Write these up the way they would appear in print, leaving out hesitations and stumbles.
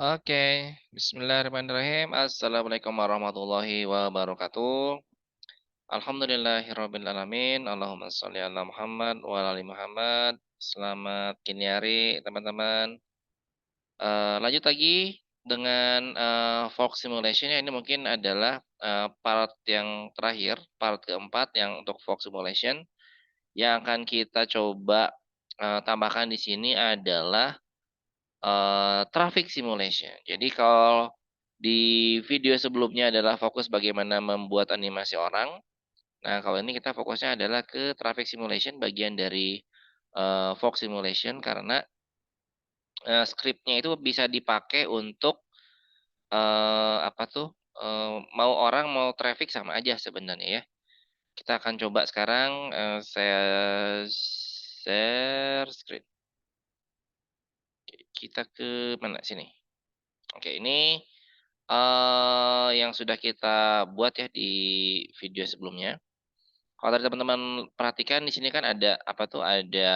Oke, bismillahirrahmanirrahim. Assalamualaikum warahmatullahi wabarakatuh. Alhamdulillahirabbil alamin. Allahumma shalli ala Muhammad wa ala ali Muhammad. Selamat kini hari, teman-teman. Lanjut lagi dengan, Folk Simulation ya. Ini mungkin adalah, part yang terakhir, part keempat yang untuk Folk Simulation. Yang akan kita coba, tambahkan di sini adalah traffic simulation. Jadi kalau di video sebelumnya adalah fokus bagaimana membuat animasi orang. Nah, kalau ini kita fokusnya adalah ke traffic simulation bagian dari, Fox Simulation karena, skripnya itu bisa dipakai untuk, apa tuh, mau orang mau traffic sama aja sebenarnya ya. Kita akan coba sekarang, saya share screen. Oke, kita ke mana, sini. Oke, ini yang sudah kita buat ya di video sebelumnya. Kalau tadi teman-teman perhatikan di sini kan ada apa tuh, ada,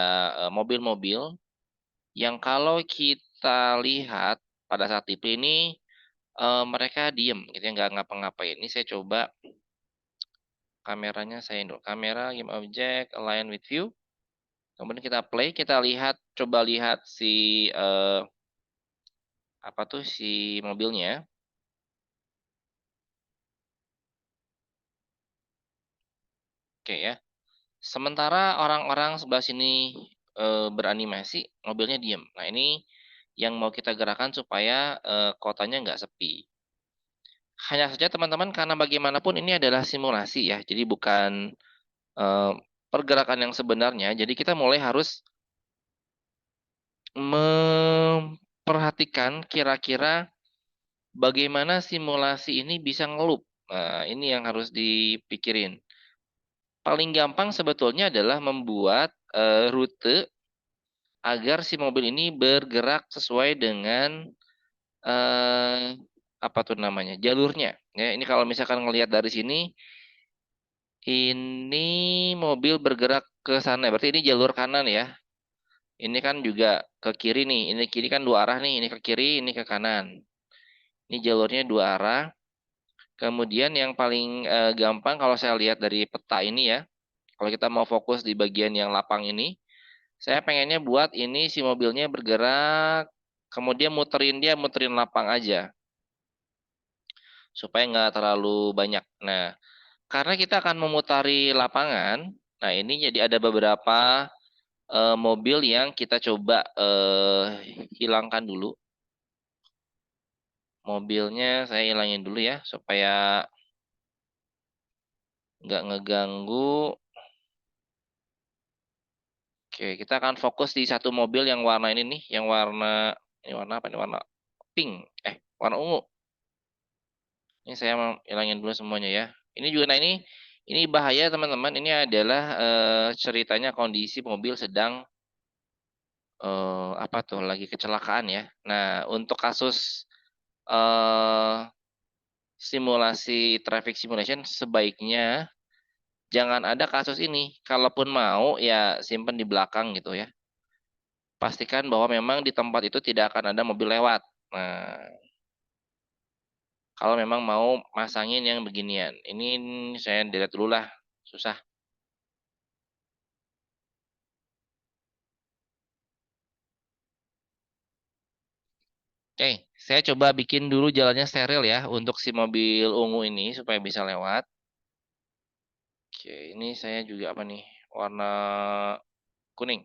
mobil-mobil yang kalau kita lihat pada saat di play ini, mereka diem gitu ya, nggak ngapa-ngapain. Ini saya coba kameranya saya dulu, kamera, game object, align with view, kemudian kita play, kita lihat, coba lihat si, apa tuh, si mobilnya. Oke ya. Sementara orang-orang sebelah sini, beranimasi, mobilnya diem. Nah, ini yang mau kita gerakan supaya, kotanya nggak sepi. Hanya saja teman-teman karena bagaimanapun ini adalah simulasi ya, jadi bukan, eee, pergerakan yang sebenarnya, jadi kita mulai harus memperhatikan kira-kira bagaimana simulasi ini bisa ngeloop. Nah, ini yang harus dipikirin. Paling gampang sebetulnya adalah membuat, rute agar si mobil ini bergerak sesuai dengan, eee, apa tuh namanya, jalurnya, ya. Ini kalau misalkan ngelihat dari sini, ini mobil bergerak ke sana, berarti ini jalur kanan ya. Ini kan juga ke kiri nih, ini kiri kan 2 arah nih, ini ke kiri, ini ke kanan. Ini jalurnya 2 arah. Kemudian yang paling, gampang kalau saya lihat dari peta ini ya, kalau kita mau fokus di bagian yang lapang ini, saya pengennya buat ini si mobilnya bergerak, kemudian muterin lapang aja, supaya nggak terlalu banyak. Nah, karena kita akan memutari lapangan, nah ini jadi ada beberapa, mobil yang kita coba, hilangkan dulu. Mobilnya saya hilangin dulu ya, supaya nggak ngeganggu. Oke, kita akan fokus di satu mobil yang warna ini nih, yang warna ini warna apa nih, warna pink, warna ungu. Ini saya mau hilangin dulu semuanya ya. Ini juga nah ini bahaya teman-teman, ini adalah, ceritanya kondisi mobil sedang, apa tuh, lagi kecelakaan ya. Nah, untuk kasus, eee, simulasi traffic simulation sebaiknya jangan ada kasus ini. Kalaupun mau, ya simpen di belakang gitu ya. Pastikan bahwa memang di tempat itu tidak akan ada mobil lewat. Nah, kalau memang mau masangin yang beginian, ini saya delete dulu lah, susah. Oke, saya coba bikin dulu jalannya steril ya untuk si mobil ungu ini supaya bisa lewat. Oke, ini saya juga apa nih, warna kuning.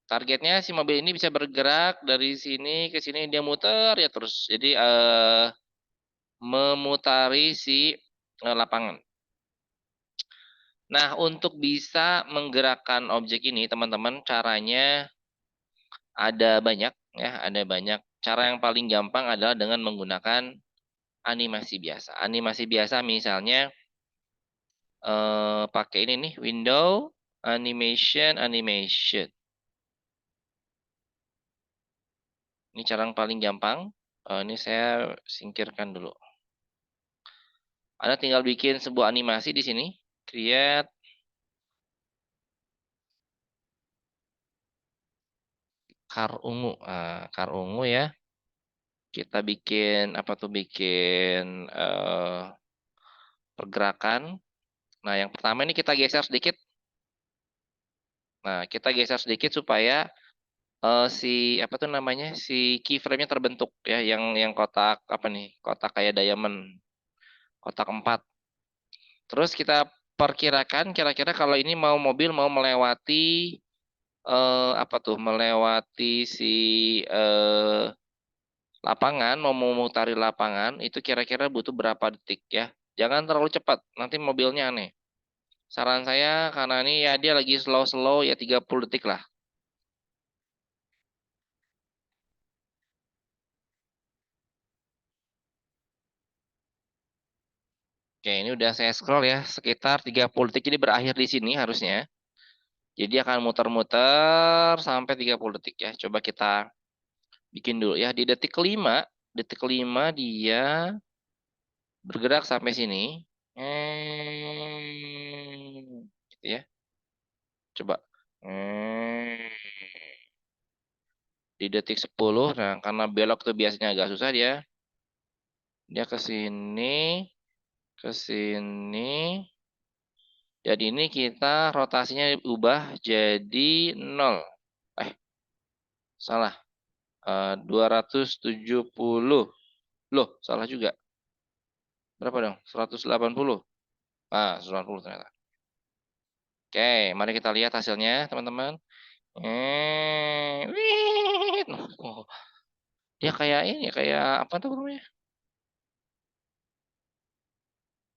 Targetnya si mobil ini bisa bergerak dari sini ke sini, dia muter ya terus. Jadi, memutari si, lapangan. Nah, untuk bisa menggerakkan objek ini teman-teman caranya ada banyak ya, ada banyak. Cara yang paling gampang adalah dengan menggunakan animasi biasa. Animasi biasa misalnya, pakai ini nih, window, animation. Ini cara yang paling gampang, ini saya singkirkan dulu. Anda tinggal bikin sebuah animasi di sini, create car ungu, car ungu ya. Kita bikin apa tuh, bikin, pergerakan. Nah, yang pertama ini kita geser sedikit. Nah, kita geser sedikit supaya, si apa tuh namanya, si keyframe-nya terbentuk ya, yang kotak apa nih, kotak kayak diamond, kotak 4. Terus kita perkirakan kira-kira kalau ini mobil mau melewati, apa tuh, melewati si, eee, lapangan, mau memutari lapangan, itu kira-kira butuh berapa detik ya. Jangan terlalu cepat, nanti mobilnya aneh. Saran saya karena ini ya dia lagi slow-slow ya 30 detik lah. Oke, ini udah saya scroll ya, sekitar 30 detik ini berakhir di sini harusnya. Jadi akan muter-muter sampai 30 detik ya. Coba kita bikin dulu ya. Di detik kelima dia bergerak sampai sini. Gitu ya. Coba. Hmm, di detik 10, nah karena belok tuh biasanya agak susah dia. Dia ke sini, ke sini. Jadi ini kita rotasinya ubah jadi nol. Eh, salah. 270. Loh, salah juga. Berapa dong? 180. Ah, 180 ternyata. Oke, mari kita lihat hasilnya, teman-teman. Wih. Oh, dia kayak ini, kayak apa tuh namanya?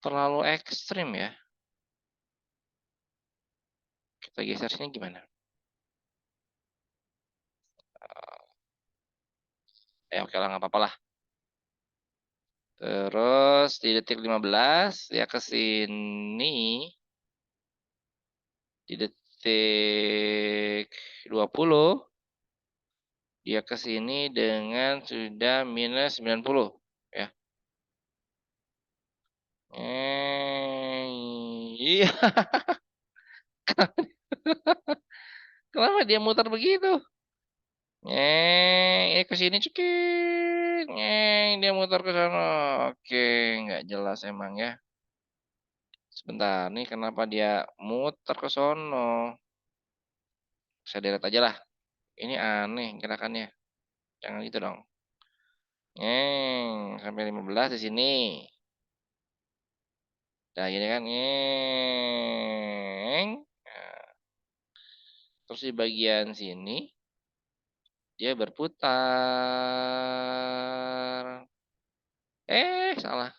Terlalu ekstrim ya. Kita geser sini gimana? Oke lah, nggak apa-apa lah. Terus di detik 15 dia ke sini. Di detik 20 dia ke sini dengan sudah minus 90 ya. Iya, kenapa dia muter begitu? Ke sini cekik, dia muter ke sana. Oke, nggak jelas emang ya. Sebentar nih, kenapa dia muter ke sono? Saya delete aja lah. Ini aneh gerakannya. Jangan gitu dong. Sampai 15 di sini. Nah, gini kan. Nah, terus di bagian sini dia berputar. Salah.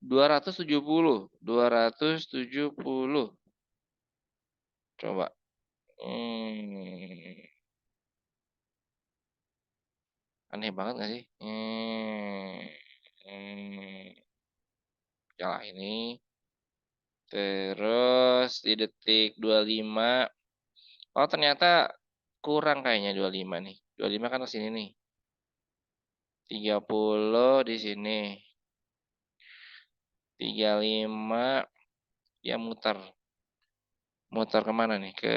270, 270. Coba. Hmm, aneh banget nggak sih? Ya lah ini. Terus di detik 25. Oh, ternyata kurang kayaknya 25 nih. 25 kan ke sini nih. 30 di sini. 35 dia muter. Muter kemana nih? Ke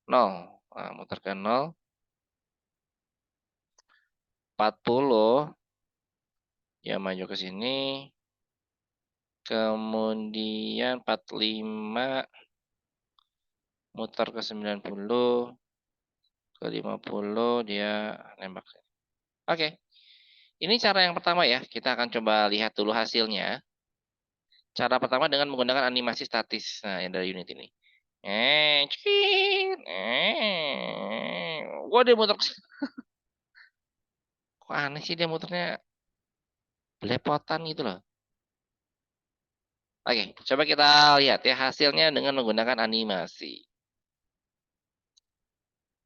nol. Nah, muter ke nol. 40 dia maju ke sini. Kemudian 45 muter ke 90, ke 50 dia nembak. Oke, ini cara yang pertama ya. Kita akan coba lihat dulu hasilnya. Cara pertama dengan menggunakan animasi statis. Nah, yang dari unit ini. Cekit. Wah, dia muter. Kok aneh sih dia muternya belepotan gitu loh. Oke, coba kita lihat ya hasilnya dengan menggunakan animasi.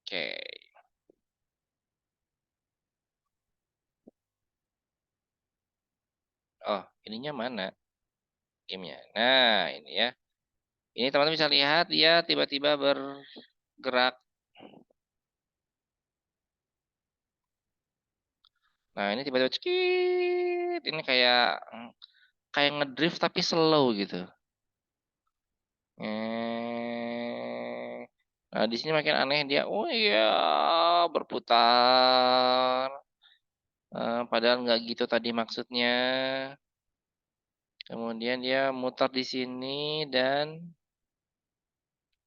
Oke. Oh, ininya mana? Gamenya. Nah, ini ya. Ini teman-teman bisa lihat dia tiba-tiba bergerak. Nah, ini tiba-tiba cekit. Ini kayak ngedrift tapi slow gitu. Nah, di sini makin aneh dia. Oh iya, berputar. Padahal nggak gitu tadi maksudnya. Kemudian dia muter di sini dan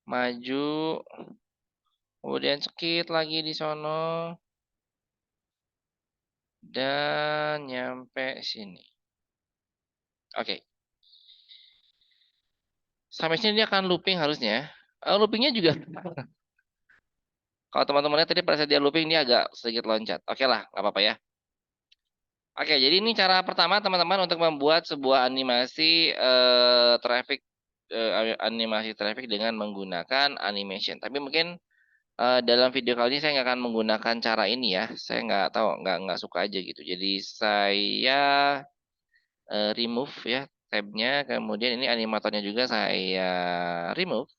maju, kemudian cekit lagi di sono dan nyampe sini. Oke. Sampai sini dia akan looping harusnya. Loopingnya juga kalau teman-teman lihat tadi pada saat dia looping dia agak sedikit loncat. Oke lah, nggak apa-apa ya. Oke, jadi ini cara pertama teman-teman untuk membuat sebuah animasi traffic animasi traffic dengan menggunakan animation. Tapi mungkin dalam video kali ini saya nggak akan menggunakan cara ini ya. Saya nggak tahu, nggak suka aja gitu. Jadi saya remove ya tabnya. Kemudian ini animatornya juga saya remove.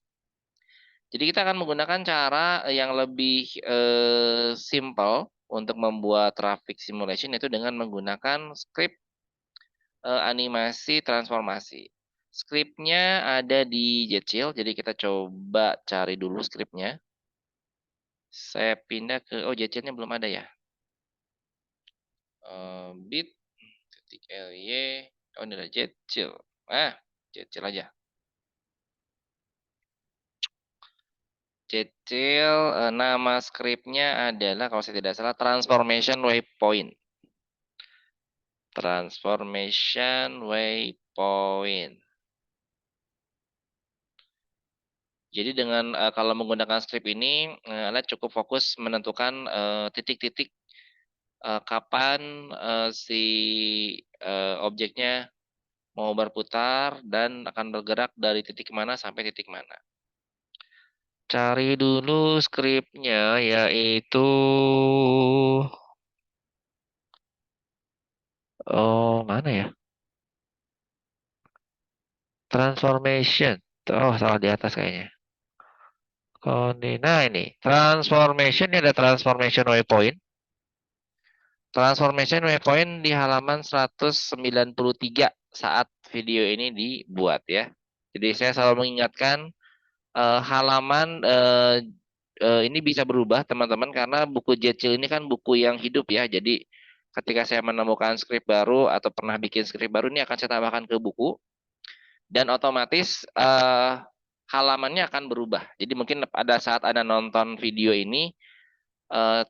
Jadi kita akan menggunakan cara yang lebih simple untuk membuat traffic simulation yaitu dengan menggunakan script animasi transformasi. Scriptnya ada di Jetchill, jadi kita coba cari dulu scriptnya. Saya pindah ke, oh Jetchillnya belum ada ya. Bit ketik ly, oh ini ada Jetchill. Jetchill aja. Jetchill, nama scriptnya adalah kalau saya tidak salah transformation waypoint. Transformation waypoint. Jadi dengan kalau menggunakan script ini, Anda cukup fokus menentukan titik-titik kapan si objeknya mau berputar dan akan bergerak dari titik mana sampai titik mana. Cari dulu scriptnya yaitu mana ya? Transformation. Oh, salah di atas kayaknya. Nah ini transformation, ini ada transformation waypoint. Transformation waypoint di halaman 193 saat video ini dibuat ya. Jadi saya selalu mengingatkan halaman ini bisa berubah teman-teman karena buku Jetchill ini kan buku yang hidup ya. Jadi ketika saya menemukan script baru atau pernah bikin script baru ini akan saya tambahkan ke buku dan otomatis halamannya akan berubah. Jadi mungkin pada saat Anda nonton video ini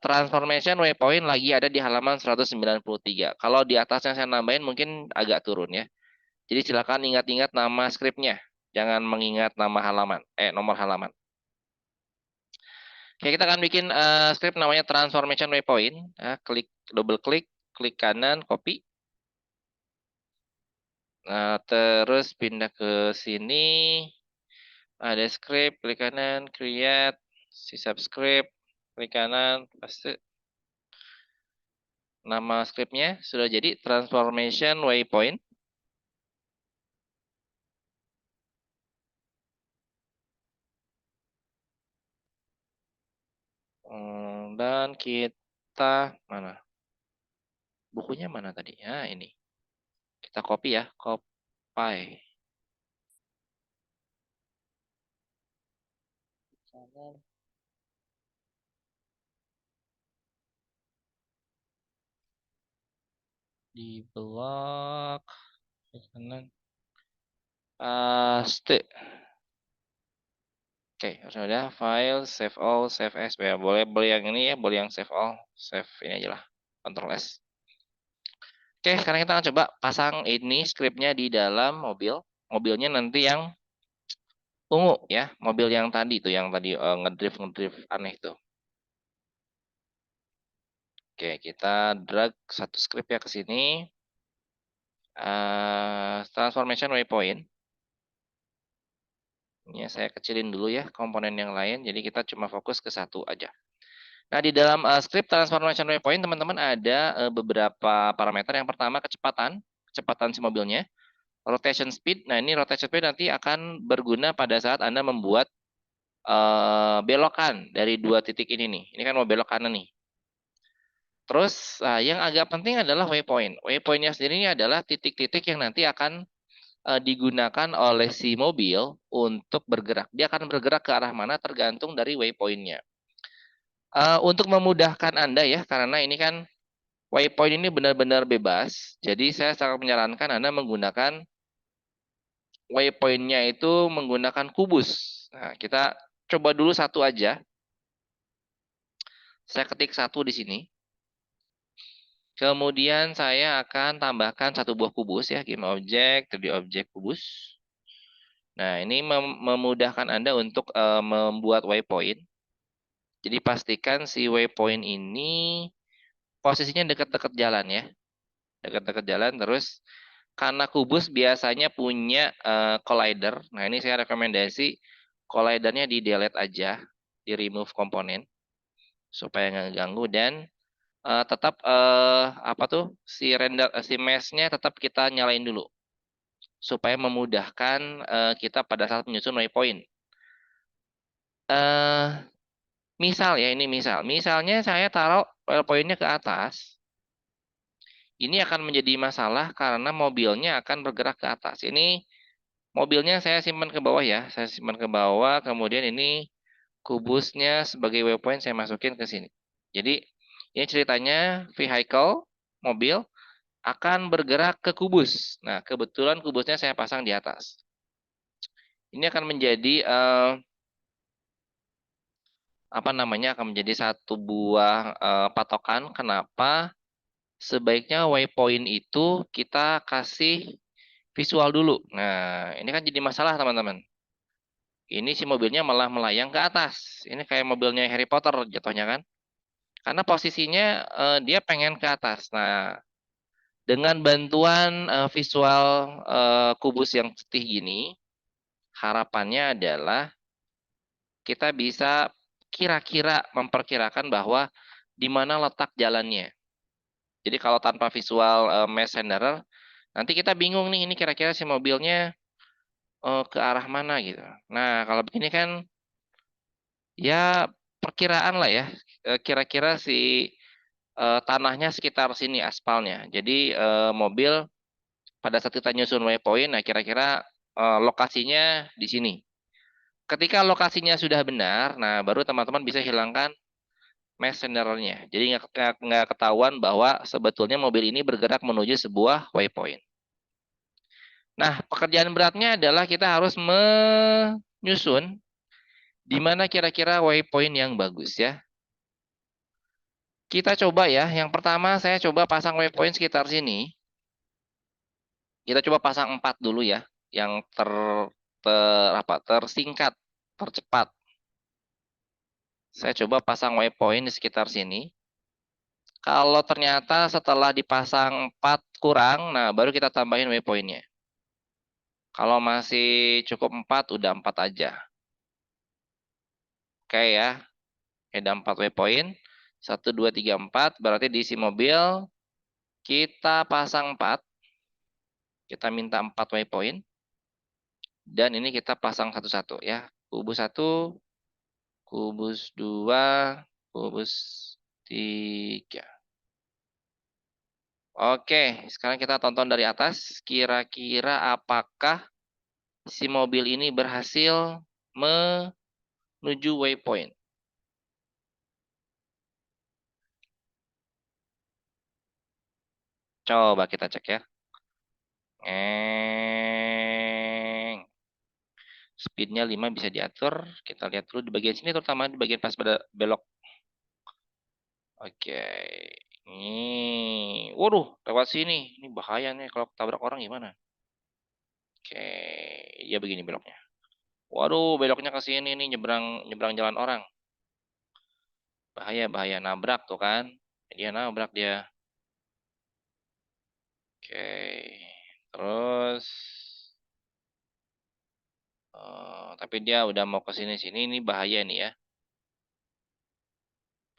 transformation waypoint lagi ada di halaman 193. Kalau di atasnya saya nambahin mungkin agak turun ya. Jadi silakan ingat-ingat nama scriptnya. Jangan mengingat nama halaman, nomor halaman. Oke, kita akan bikin script namanya transformation waypoint. Double klik, klik kanan, copy. Nah, terus pindah ke sini. Ada script, klik kanan, create, si subscript, klik kanan, paste. Nama scriptnya sudah jadi transformation waypoint. Dan kita mana? Bukunya mana tadi? Ya, ini. Kita copy ya, copy. Di blok kanan. Paste. Oke, sudah file, save all, save as. Ya, boleh yang ini ya, boleh yang save all, save ini aja lah, Ctrl S. Oke, sekarang kita akan coba pasang ini scriptnya di dalam mobil. Mobilnya nanti yang ungu ya, mobil yang tadi tuh, yang tadi ngedrift aneh tuh. Oke, kita drag satu script ya ke sini. Transformation waypoint. Ini saya kecilin dulu ya komponen yang lain, jadi kita cuma fokus ke satu aja. Nah, di dalam script transformation waypoint, teman-teman ada beberapa parameter. Yang pertama, kecepatan si mobilnya. Rotation speed, nah ini rotation speed nanti akan berguna pada saat Anda membuat belokan dari dua titik ini nih. Ini kan mau belok kanan nih. Terus yang agak penting adalah waypoint. Waypointnya sendiri ini adalah titik-titik yang nanti akan digunakan oleh si mobil untuk bergerak. Dia akan bergerak ke arah mana tergantung dari waypointnya. Untuk memudahkan Anda ya, karena ini kan Waypoint ini benar-benar bebas, jadi saya sangat menyarankan Anda menggunakan waypointnya itu menggunakan kubus. Nah, kita coba dulu satu aja. Saya ketik satu di sini. Kemudian saya akan tambahkan satu buah kubus ya, game object, 3D object kubus. Nah, ini memudahkan Anda untuk membuat waypoint. Jadi pastikan si waypoint ini posisinya dekat-dekat jalan ya. Dekat-dekat jalan terus karena kubus biasanya punya collider. Nah, ini saya rekomendasi collidernya di delete aja, di remove komponen supaya nggak ganggu dan tetap apa tuh si render si mesh-nya tetap kita nyalain dulu supaya memudahkan kita pada saat menyusun waypoint. Eh misal ya ini misalnya saya taruh waypointnya ke atas. Ini akan menjadi masalah karena mobilnya akan bergerak ke atas. Ini mobilnya saya simpan ke bawah ya. Saya simpan ke bawah, kemudian ini kubusnya sebagai waypoint saya masukin ke sini. Jadi ini ceritanya vehicle, mobil, akan bergerak ke kubus. Nah, kebetulan kubusnya saya pasang di atas. Ini akan menjadi apa namanya? Akan menjadi satu buah patokan kenapa sebaiknya waypoint itu kita kasih visual dulu. Nah, ini kan jadi masalah teman-teman. Ini si mobilnya malah melayang ke atas. Ini kayak mobilnya Harry Potter jatuhnya kan. Karena posisinya dia pengen ke atas. Nah, dengan bantuan visual kubus yang putih gini, harapannya adalah kita bisa kira-kira memperkirakan bahwa di mana letak jalannya. Jadi kalau tanpa visual mesh renderer, nanti kita bingung nih ini kira-kira si mobilnya ke arah mana gitu. Nah, kalau begini kan ya perkiraan lah ya. Kira-kira si tanahnya sekitar sini aspalnya. Jadi mobil pada saat kita nyusun waypoint, nah kira-kira lokasinya di sini. Ketika lokasinya sudah benar, nah baru teman-teman bisa hilangkan mesh renderernya. Jadi nggak ketahuan bahwa sebetulnya mobil ini bergerak menuju sebuah waypoint. Nah, pekerjaan beratnya adalah kita harus menyusun di mana kira-kira waypoint yang bagus ya. Kita coba ya. Yang pertama saya coba pasang waypoint sekitar sini. Kita coba pasang 4 dulu ya. Yang tersingkat, tercepat. Saya coba pasang waypoint di sekitar sini. Kalau ternyata setelah dipasang 4 kurang, nah baru kita tambahin waypointnya. Kalau masih cukup 4, udah 4 aja. Oke ya. Ada 4 waypoint. 1, 2, 3, 4. Berarti diisi mobil. Kita pasang 4. Kita minta 4 waypoint. Dan ini kita pasang satu-satu ya. Kubus 1, kubus 2, kubus 3. Oke, sekarang kita tonton dari atas. Kira-kira apakah si mobil ini berhasil menuju waypoint? Coba kita cek ya. Speednya 5 bisa diatur. Kita lihat dulu di bagian sini, terutama di bagian pas pada belok. Oke. Ini, waduh, lewat sini. Ini bahaya nih kalau tabrak orang gimana? Oke, ya begini beloknya. Waduh, beloknya ke sini nih, nyebrang nyebrang jalan orang. Bahaya, bahaya nabrak tuh kan. Dia nabrak dia. Oke. Terus tapi dia udah mau ke sini-sini, ini bahaya nih ya.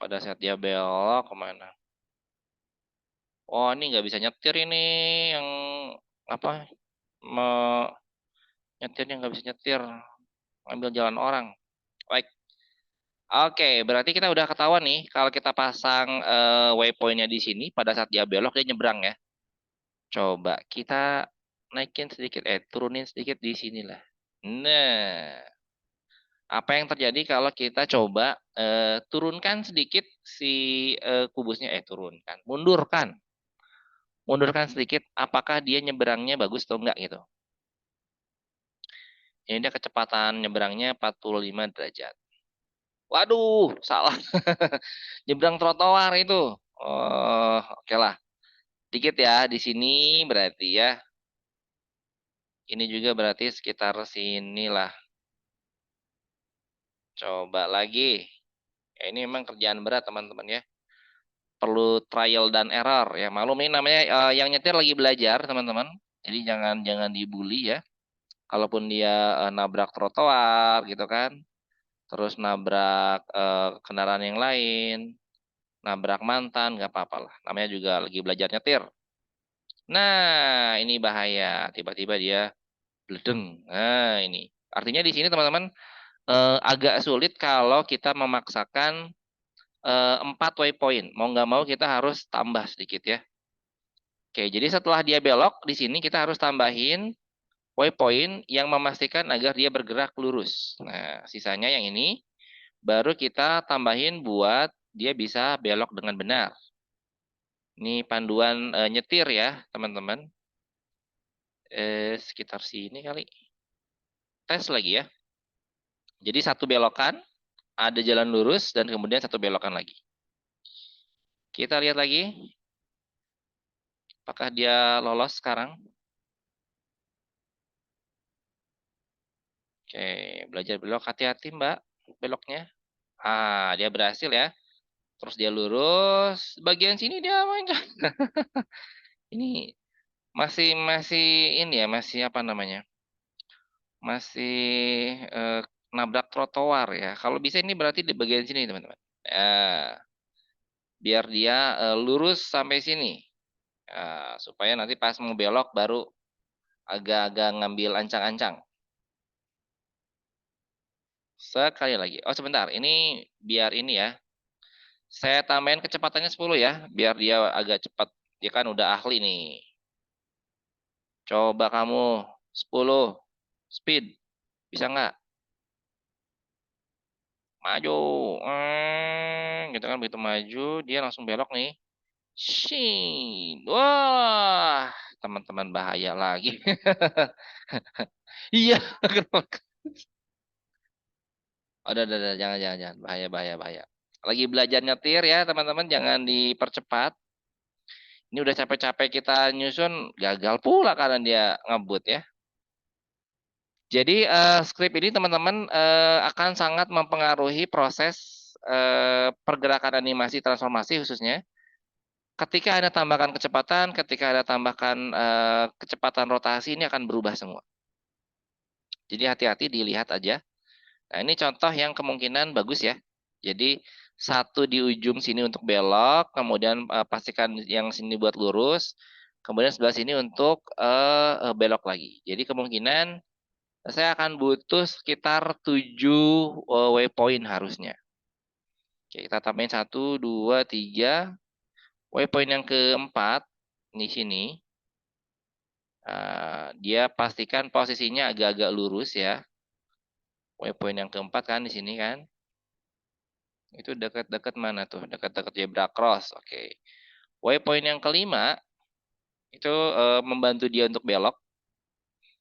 Pada saat dia belok kemana? Oh, ini nggak bisa nyetir ini yang apa? Nyetirnya nggak bisa nyetir, ngambil jalan orang. Baik. Oke, berarti kita udah ketahuan nih kalau kita pasang waypointnya di sini pada saat dia belok dia nyebrang ya. Coba kita naikin sedikit, turunin sedikit di sini lah. Nah, Apa yang terjadi kalau kita coba, turunkan sedikit si, kubusnya mundurkan sedikit, apakah dia nyebrangnya bagus atau enggak gitu. Ini dia kecepatan nyebrangnya 45 derajat. Waduh, salah. Nyebrang trotoar itu. Oh, oke lah. Dikit ya, di sini berarti ya. Ini juga berarti sekitar sinilah. Coba lagi. Ya, ini memang kerjaan berat teman-teman ya. Perlu trial dan error ya. Maklum ini namanya yang nyetir lagi belajar teman-teman. Jadi jangan jangan dibully ya. Kalaupun dia nabrak trotoar gitu kan, terus nabrak kendaraan yang lain, nabrak mantan, nggak apa-apa lah. Namanya juga lagi belajar nyetir. Nah, ini bahaya. Tiba-tiba dia bledeng. Nah, ini. Artinya di sini teman-teman agak sulit kalau kita memaksakan 4 waypoint. Mau nggak mau kita harus tambah sedikit ya. Oke, jadi setelah dia belok di sini kita harus tambahin waypoint yang memastikan agar dia bergerak lurus. Nah, sisanya yang ini baru kita tambahin buat dia bisa belok dengan benar. Ini panduan nyetir ya, teman-teman. Sekitar sini kali. Tes lagi ya. Jadi satu belokan, ada jalan lurus dan kemudian satu belokan lagi. Kita lihat lagi, apakah dia lolos sekarang? Oke, belajar belok, hati-hati Mbak, beloknya. Ah, dia berhasil ya. Terus dia lurus, bagian sini dia mainkan. Ini masih masih ini ya, masih apa namanya? Masih nabrak trotoar ya. Kalau bisa ini berarti di bagian sini teman-teman. Ya, biar dia lurus sampai sini. Supaya nanti pas mau belok baru agak-agak ngambil ancang-ancang. Sekali lagi. Oh sebentar, ini biar ini ya. Saya tambahin kecepatannya 10 ya, biar dia agak cepat. Dia kan udah ahli nih. Coba kamu 10 speed. Bisa nggak? Maju. Gitu kan begitu maju dia langsung belok nih. Shin. Wah, teman-teman bahaya lagi. Iya. Udah, jangan, jangan, jangan. Bahaya, bahaya, bahaya. Lagi belajar nyetir ya, teman-teman. Jangan dipercepat. Ini udah capek-capek kita nyusun, gagal pula karena dia ngebut ya. Jadi skrip ini teman-teman akan sangat mempengaruhi proses pergerakan animasi transformasi khususnya. Ketika ada tambahkan kecepatan, ketika ada tambahkan kecepatan rotasi ini akan berubah semua. Jadi hati-hati dilihat aja. Nah, ini contoh yang kemungkinan bagus ya. Jadi satu di ujung sini untuk belok, kemudian pastikan yang sini buat lurus, kemudian sebelah sini untuk belok lagi. Jadi kemungkinan saya akan butuh sekitar 7 waypoint harusnya. Oke, kita tambahin 1, 2, 3. Waypoint yang keempat di sini. Dia pastikan posisinya agak-agak lurus ya. Waypoint yang keempat kan di sini kan. Itu dekat-dekat mana tuh? Dekat-dekat zebra cross. Oke. Waypoint yang kelima itu membantu dia untuk belok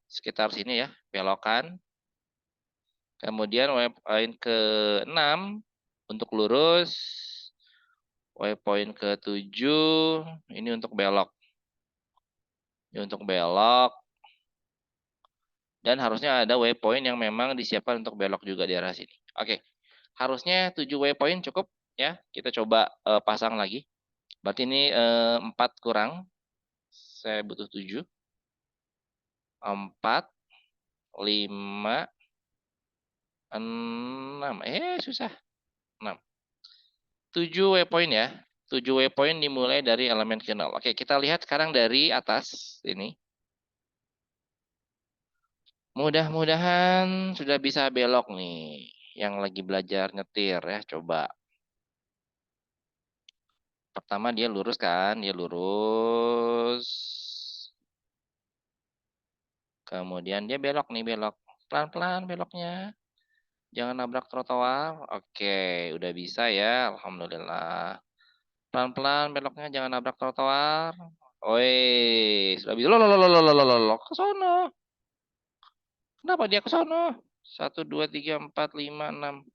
sekitar sini ya, belokan. Kemudian waypoint ke-6 untuk lurus. Waypoint ke-7 ini untuk belok. Ini untuk belok. Dan harusnya ada waypoint yang memang disiapkan untuk belok juga di arah sini. Oke. Harusnya 7 waypoint cukup ya. Kita coba pasang lagi. Berarti ini 4 kurang. Saya butuh 7. 4, 5, 6. Susah. 6. 7 waypoint ya. 7 waypoint dimulai dari elemen ke 0. Oke, kita lihat sekarang dari atas ini. Mudah-mudahan sudah bisa belok nih. Yang lagi belajar nyetir ya, coba. Pertama dia lurus kan, dia lurus. Kemudian dia belok nih, belok. Pelan-pelan beloknya. Jangan nabrak trotoar. Oke, udah bisa ya, alhamdulillah. Pelan-pelan beloknya, jangan nabrak trotoar. Wih, sudah bisa. Loh, ke sono. Kenapa dia ke sono? 1, 2, 3, 4, 5, 6.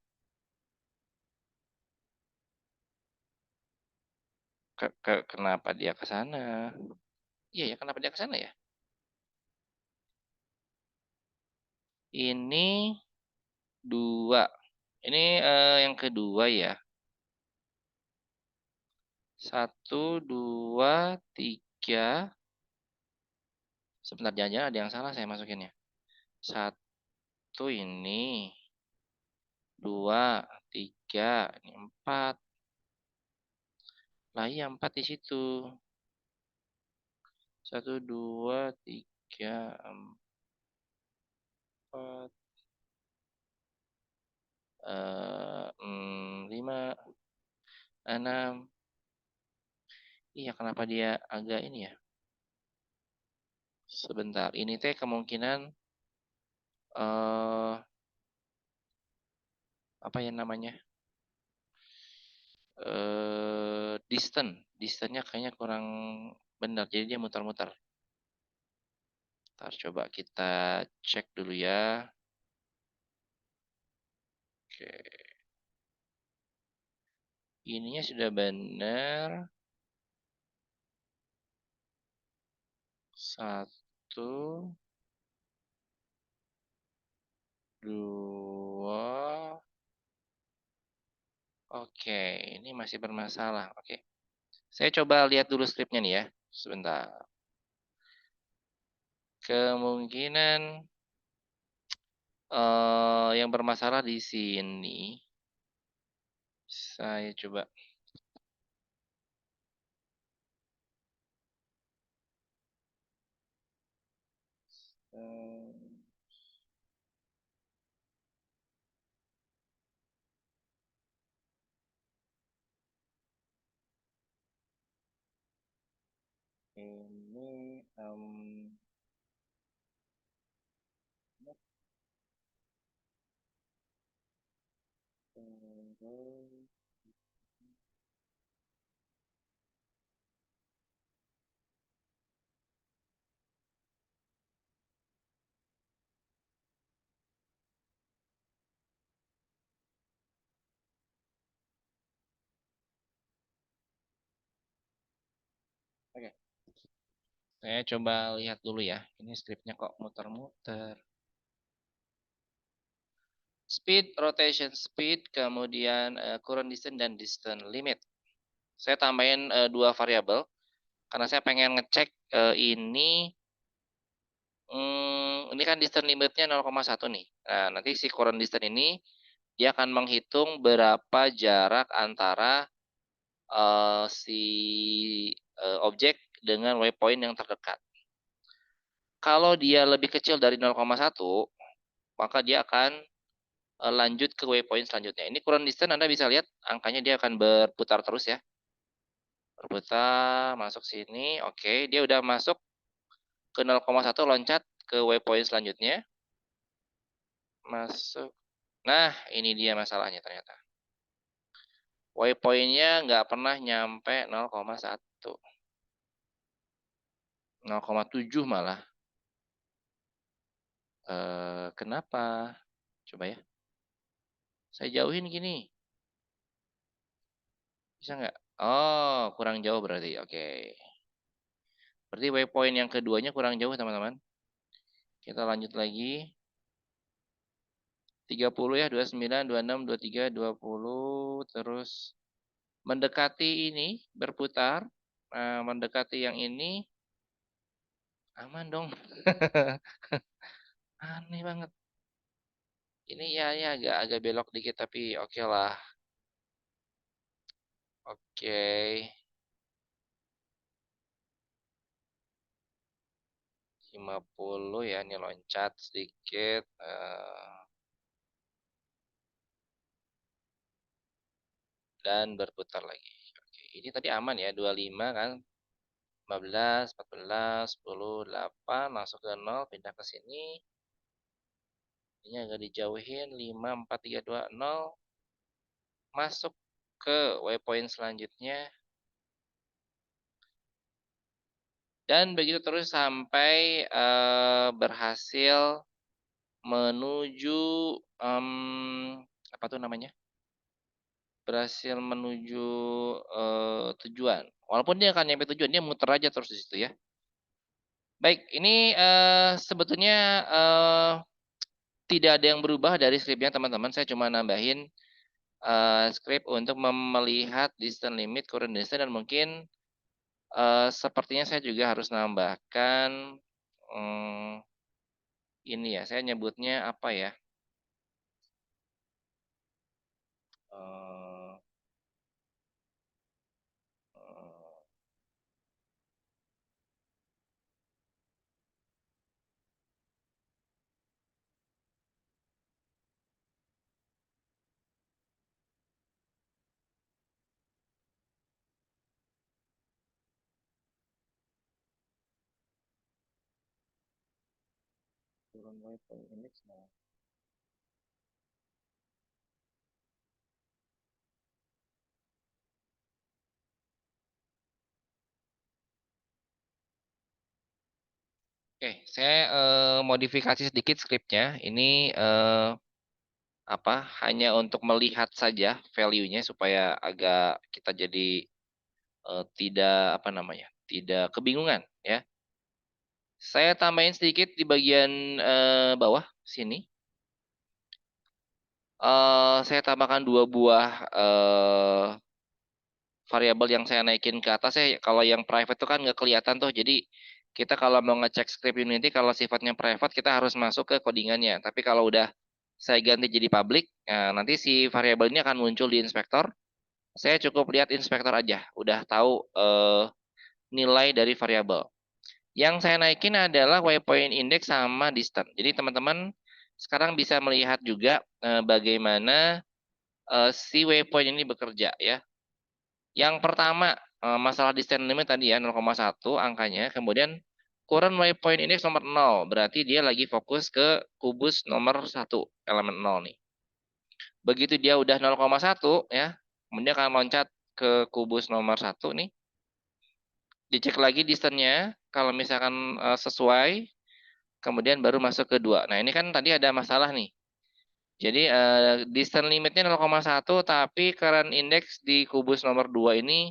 Kenapa dia ke sana? Iya ya, kenapa dia ke sana ya? Ini 2. Ini, yang kedua ya. 1, 2, 3. Sebentar, jangan-jangan ada yang salah saya masukinnya. 1 ini, 2, 3, ini 4. Lah iya 4 di situ. 1, 2, 3, 4, 5, 6. Iya, kenapa dia agak ini ya? Sebentar, ini teh kemungkinan, apa ya namanya, distance-nya kayaknya kurang benar, jadi dia muter-muter. Entar coba kita cek dulu ya. Oke, ininya sudah benar. 1, 2. Oke, ini masih bermasalah, oke. Saya coba lihat dulu skripnya nih ya, sebentar. Kemungkinan, yang bermasalah di sini, saya coba, eee, ini, oke, saya coba lihat dulu ya, ini skripnya kok muter-muter. Speed, rotation speed, kemudian, current distance dan distance limit. Saya tambahin, 2 variabel, karena saya pengen ngecek, ini kan distance limitnya 0,1 nih. Nah, nanti si current distance ini, dia akan menghitung berapa jarak antara, si, objek dengan waypoint yang terdekat. Kalau dia lebih kecil dari 0,1, maka dia akan, lanjut ke waypoint selanjutnya. Ini current distance Anda bisa lihat angkanya dia akan berputar terus ya. Berputar, masuk sini, oke, dia udah masuk ke 0,1, loncat ke waypoint selanjutnya. Masuk. Nah, ini dia masalahnya ternyata. Waypoint-nya nggak pernah nyampe 0,1. 0,7 malah. Kenapa? Coba ya. Saya jauhin gini. Bisa nggak? Oh, kurang jauh berarti. Oke. Berarti waypoint yang keduanya kurang jauh, teman-teman. Kita lanjut lagi. 30 ya, 29, 26, 23, 20. Terus mendekati ini, berputar. Nah, mendekati yang ini, aman dong. Aneh banget. Ini ya agak agak belok dikit tapi oke lah. Oke. 50 ya, ini loncat sedikit, dan berputar lagi. Oke, ini tadi aman ya, 25 kan, 15, 14, 10, 8, langsung ke 0, pindah ke sini. Ini agak dijauhin 5, 4, 3, 2, 0. Masuk ke waypoint selanjutnya. Dan begitu terus sampai berhasil menuju, apa tuh namanya, berhasil menuju, tujuan. Walaupun dia akan nyampe tujuan, dia muter aja terus di situ ya. Baik, ini, sebetulnya, tidak ada yang berubah dari skripnya teman-teman, saya cuma nambahin, skrip untuk melihat distance limit, current distance, dan mungkin, sepertinya saya juga harus nambahkan, mmm, ini ya, saya nyebutnya apa ya, eee eee, current waypoint index. Oke, saya, modifikasi sedikit skripnya. Ini, hanya untuk melihat saja value-nya supaya agak kita jadi, tidak, tidak kebingungan ya. Saya tambahin sedikit di bagian, bawah sini, saya tambahkan 2 buah, variabel yang saya naikin ke atas ya. Kalau yang private itu kan nggak kelihatan tuh, jadi kita kalau mau ngecek script Unity kalau sifatnya private kita harus masuk ke codingannya. Tapi kalau udah saya ganti jadi public, nah nanti si variabel ini akan muncul di inspektor. Saya cukup lihat inspektor aja, udah tahu, nilai dari variabel. Yang saya naikin adalah waypoint index sama distance. Jadi teman-teman sekarang bisa melihat juga, bagaimana, si waypoint ini bekerja ya. Yang pertama, masalah distance limit tadi ya 0,1 angkanya, kemudian current waypoint index nomor 0, berarti dia lagi fokus ke kubus nomor 1, elemen 0 nih. Begitu dia udah 0,1 ya, kemudian akan loncat ke kubus nomor 1 nih, dicek lagi distance-nya, kalau misalkan, sesuai, kemudian baru masuk ke 2. Nah ini kan tadi ada masalah nih. Jadi, distance limitnya 0,1 tapi current index di kubus nomor 2 ini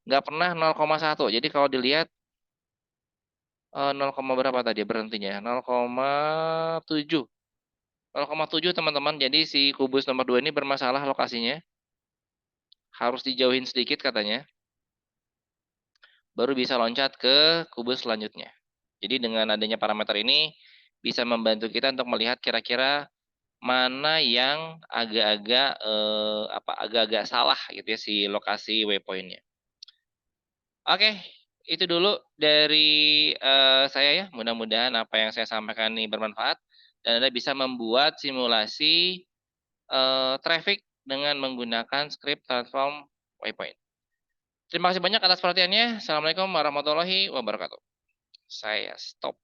nggak pernah 0,1. Jadi kalau dilihat, 0, berapa tadi berhentinya ya, 0,7. 0,7 teman-teman, jadi si kubus nomor 2 ini bermasalah lokasinya, harus dijauhin sedikit katanya, baru bisa loncat ke kubus selanjutnya. Jadi dengan adanya parameter ini, bisa membantu kita untuk melihat kira-kira mana yang agak-agak salah gitu ya si lokasi waypoint-nya. Oke, itu dulu dari, saya ya, mudah-mudahan apa yang saya sampaikan ini bermanfaat dan Anda bisa membuat simulasi, traffic dengan menggunakan script transform waypoint. Terima kasih banyak atas perhatiannya. Assalamualaikum warahmatullahi wabarakatuh. Saya stop.